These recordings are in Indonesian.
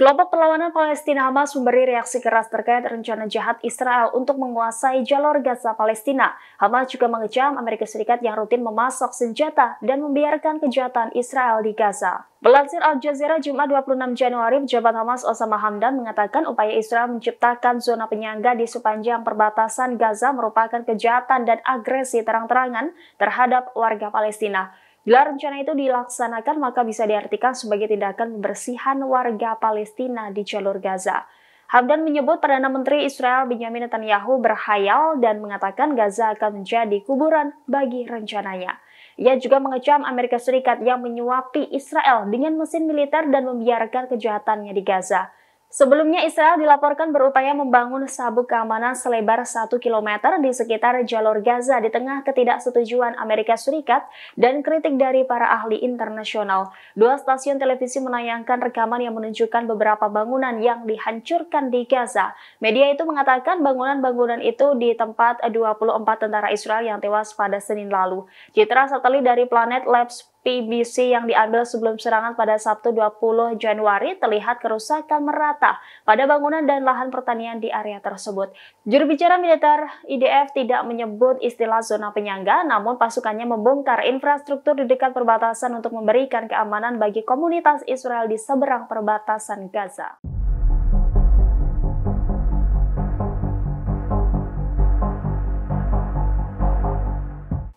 Kelompok perlawanan Palestina Hamas memberi reaksi keras terkait rencana jahat Israel untuk menguasai jalur Gaza Palestina. Hamas juga mengecam Amerika Serikat yang rutin memasok senjata dan membiarkan kejahatan Israel di Gaza. Melansir Al Jazeera Jumat 26 Januari, pejabat Hamas Osama Hamdan mengatakan upaya Israel menciptakan zona penyangga di sepanjang perbatasan Gaza merupakan kejahatan dan agresi terang-terangan terhadap warga Palestina. Bila rencana itu dilaksanakan, maka bisa diartikan sebagai tindakan pembersihan warga Palestina di jalur Gaza. Hamdan menyebut Perdana Menteri Israel Benjamin Netanyahu berhayal dan mengatakan Gaza akan menjadi kuburan bagi rencananya. Ia juga mengecam Amerika Serikat yang menyuapi Israel dengan mesin militer dan membiarkan kejahatannya di Gaza. Sebelumnya, Israel dilaporkan berupaya membangun sabuk keamanan selebar 1 km di sekitar jalur Gaza di tengah ketidaksetujuan Amerika Serikat dan kritik dari para ahli internasional. Dua stasiun televisi menayangkan rekaman yang menunjukkan beberapa bangunan yang dihancurkan di Gaza. Media itu mengatakan bangunan-bangunan itu di tempat 24 tentara Israel yang tewas pada Senin lalu. Citra satelit dari Planet Labs PBC yang diambil sebelum serangan pada Sabtu 20 Januari terlihat kerusakan merata pada bangunan dan lahan pertanian di area tersebut. Juru bicara militer IDF tidak menyebut istilah zona penyangga, namun pasukannya membongkar infrastruktur di dekat perbatasan untuk memberikan keamanan bagi komunitas Israel di seberang perbatasan Gaza.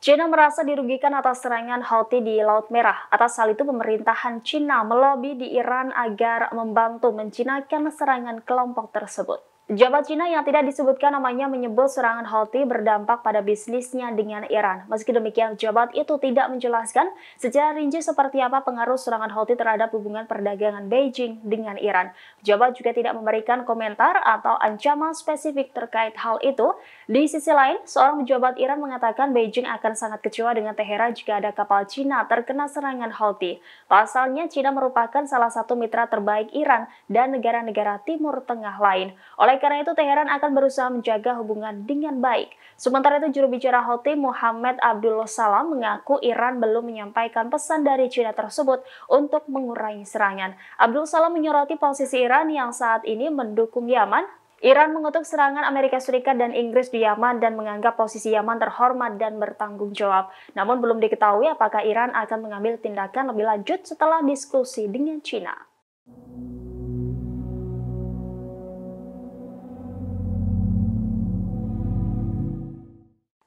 China merasa dirugikan atas serangan Houthi di Laut Merah. Atas hal itu, pemerintahan China melobi di Iran agar membantu menjinakkan serangan kelompok tersebut. Pejabat Cina yang tidak disebutkan namanya menyebut serangan Houthi berdampak pada bisnisnya dengan Iran. Meski demikian, pejabat itu tidak menjelaskan secara rinci seperti apa pengaruh serangan Houthi terhadap hubungan perdagangan Beijing dengan Iran. Pejabat juga tidak memberikan komentar atau ancaman spesifik terkait hal itu. Di sisi lain, seorang pejabat Iran mengatakan Beijing akan sangat kecewa dengan Teheran jika ada kapal Cina terkena serangan Houthi. Pasalnya, Cina merupakan salah satu mitra terbaik Iran dan negara-negara Timur Tengah lain. Oleh karena itu, Teheran akan berusaha menjaga hubungan dengan baik. Sementara itu, juru bicara Houthi Muhammad Abdullah Salam mengaku Iran belum menyampaikan pesan dari China tersebut untuk mengurangi serangan. Abdul Salam menyoroti posisi Iran yang saat ini mendukung Yaman. Iran mengutuk serangan Amerika Serikat dan Inggris di Yaman dan menganggap posisi Yaman terhormat dan bertanggung jawab. Namun belum diketahui apakah Iran akan mengambil tindakan lebih lanjut setelah diskusi dengan China.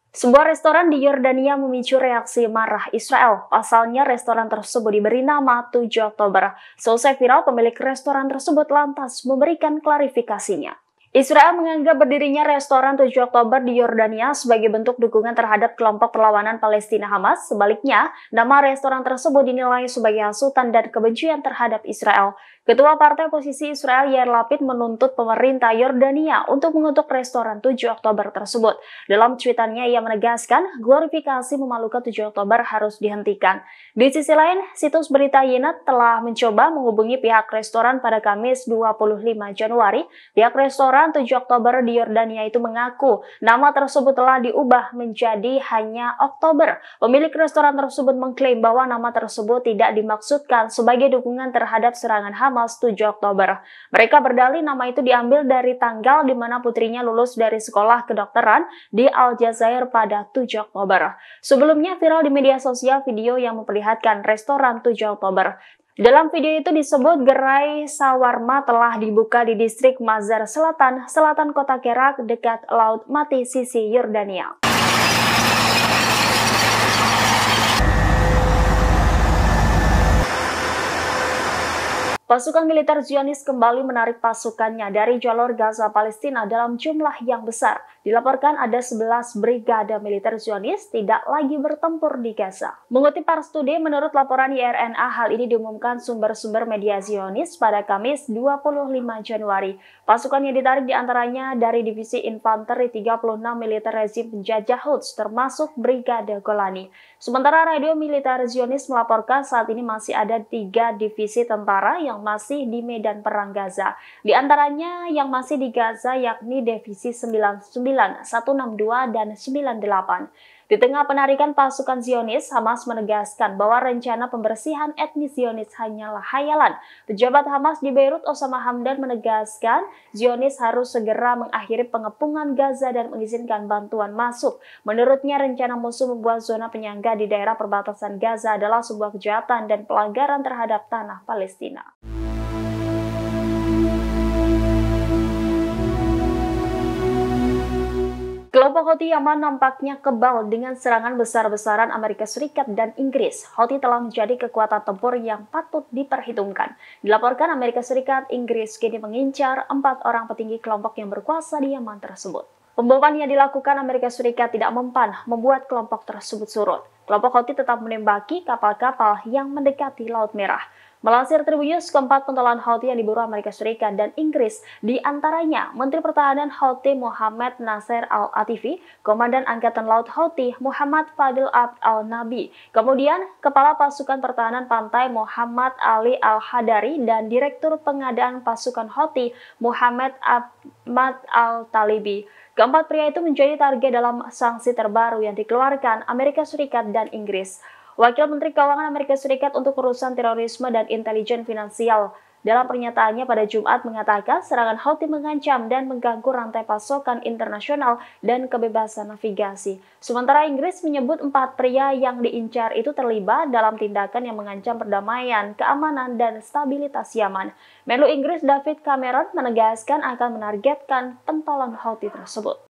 Sebuah restoran di Yordania memicu reaksi marah Israel. Pasalnya, restoran tersebut diberi nama 7 Oktober. Selesai viral, pemilik restoran tersebut lantas memberikan klarifikasinya. Israel menganggap berdirinya restoran 7 Oktober di Yordania sebagai bentuk dukungan terhadap kelompok perlawanan Palestina Hamas. Sebaliknya, nama restoran tersebut dinilai sebagai hasutan dan kebencian terhadap Israel. Ketua Partai Oposisi Israel Yair Lapid menuntut pemerintah Yordania untuk mengutuk restoran 7 Oktober tersebut. Dalam cuitannya, ia menegaskan glorifikasi memalukan 7 Oktober harus dihentikan. Di sisi lain, situs berita Ynet telah mencoba menghubungi pihak restoran pada Kamis 25 Januari. Pihak restoran 7 Oktober di Yordania itu mengaku nama tersebut telah diubah menjadi hanya Oktober. Pemilik restoran tersebut mengklaim bahwa nama tersebut tidak dimaksudkan sebagai dukungan terhadap serangan Hamas 7 Oktober. Mereka berdalih nama itu diambil dari tanggal di mana putrinya lulus dari sekolah kedokteran di Aljazair pada 7 Oktober. Sebelumnya viral di media sosial video yang memperlihatkan restoran 7 Oktober. Dalam video itu disebut gerai sawarma telah dibuka di distrik Mazar Selatan, selatan kota Kerak dekat Laut Mati sisi Yordania. Pasukan militer Zionis kembali menarik pasukannya dari jalur Gaza Palestina dalam jumlah yang besar. Dilaporkan ada 11 brigade militer Zionis tidak lagi bertempur di Gaza. Mengutip Pars Today, menurut laporan YRNA, hal ini diumumkan sumber-sumber media Zionis pada Kamis 25 Januari. Pasukan yang ditarik diantaranya dari Divisi Infanteri 36 militer rezim penjajah Quds, termasuk Brigade Golani. Sementara radio militer Zionis melaporkan saat ini masih ada 3 divisi tentara yang masih di medan perang Gaza. Di antaranya yang masih di Gaza yakni Divisi 99, 162, dan 98. Di tengah penarikan pasukan Zionis, Hamas menegaskan bahwa rencana pembersihan etnis Zionis hanyalah khayalan. Pejabat Hamas di Beirut, Osama Hamdan, menegaskan Zionis harus segera mengakhiri pengepungan Gaza dan mengizinkan bantuan masuk. Menurutnya, rencana musuh membuat zona penyangga di daerah perbatasan Gaza adalah sebuah kejahatan dan pelanggaran terhadap tanah Palestina. Kelompok Houthi Yaman nampaknya kebal dengan serangan besar-besaran Amerika Serikat dan Inggris. Houthi telah menjadi kekuatan tempur yang patut diperhitungkan. Dilaporkan Amerika Serikat, Inggris kini mengincar 4 orang petinggi kelompok yang berkuasa di Yaman tersebut. Pemboman yang dilakukan Amerika Serikat tidak mempan membuat kelompok tersebut surut. Kelompok Houthi tetap menembaki kapal-kapal yang mendekati Laut Merah. Melansir Tribun News, keempat pentolan Houthi yang diburu Amerika Serikat dan Inggris, di antaranya Menteri Pertahanan Houthi Mohammed Nasser Al-Atifi, Komandan Angkatan Laut Houthi Muhammad Fadil Abd Al-Nabi, kemudian Kepala Pasukan Pertahanan Pantai Muhammad Ali Al-Hadari, dan Direktur Pengadaan Pasukan Houthi Muhammad Ahmad Al-Talibi. Keempat pria itu menjadi target dalam sanksi terbaru yang dikeluarkan Amerika Serikat dan Inggris. Wakil Menteri Keuangan Amerika Serikat untuk urusan terorisme dan intelijen finansial dalam pernyataannya pada Jumat mengatakan serangan Houthi mengancam dan mengganggu rantai pasokan internasional dan kebebasan navigasi. Sementara Inggris menyebut 4 pria yang diincar itu terlibat dalam tindakan yang mengancam perdamaian, keamanan, dan stabilitas Yaman. Menlu Inggris David Cameron menegaskan akan menargetkan pentolan Houthi tersebut.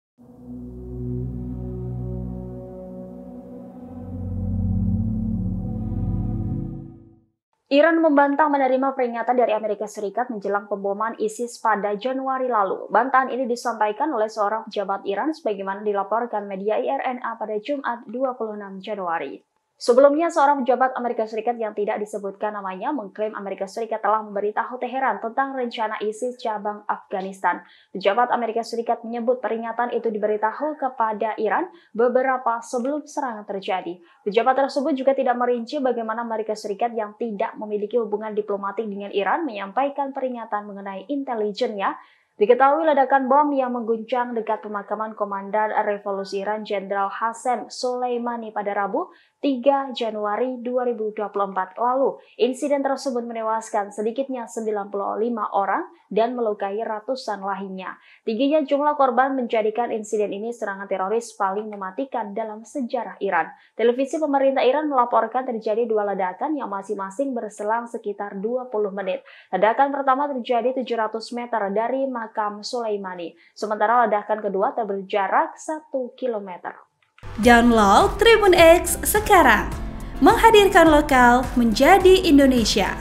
Iran membantah menerima peringatan dari Amerika Serikat menjelang pemboman ISIS pada Januari lalu. Bantahan ini disampaikan oleh seorang pejabat Iran sebagaimana dilaporkan media IRNA pada Jumat 26 Januari. Sebelumnya, seorang pejabat Amerika Serikat yang tidak disebutkan namanya mengklaim Amerika Serikat telah memberitahu Teheran tentang rencana ISIS cabang Afghanistan. Pejabat Amerika Serikat menyebut peringatan itu diberitahu kepada Iran beberapa sebelum serangan terjadi. Pejabat tersebut juga tidak merinci bagaimana Amerika Serikat yang tidak memiliki hubungan diplomatik dengan Iran menyampaikan peringatan mengenai intelijennya. Diketahui ledakan bom yang mengguncang dekat pemakaman Komandan Revolusi Iran Jenderal Qasem Soleimani pada Rabu 3 Januari 2024 lalu. Insiden tersebut menewaskan sedikitnya 95 orang dan melukai ratusan lainnya. Tingginya jumlah korban menjadikan insiden ini serangan teroris paling mematikan dalam sejarah Iran. Televisi pemerintah Iran melaporkan terjadi 2 ledakan yang masing-masing berselang sekitar 20 menit. Ledakan pertama terjadi 700 meter dari makam Soleimani, sementara ledakan kedua berjarak 1 km. Download Tribun X sekarang, menghadirkan lokal menjadi Indonesia.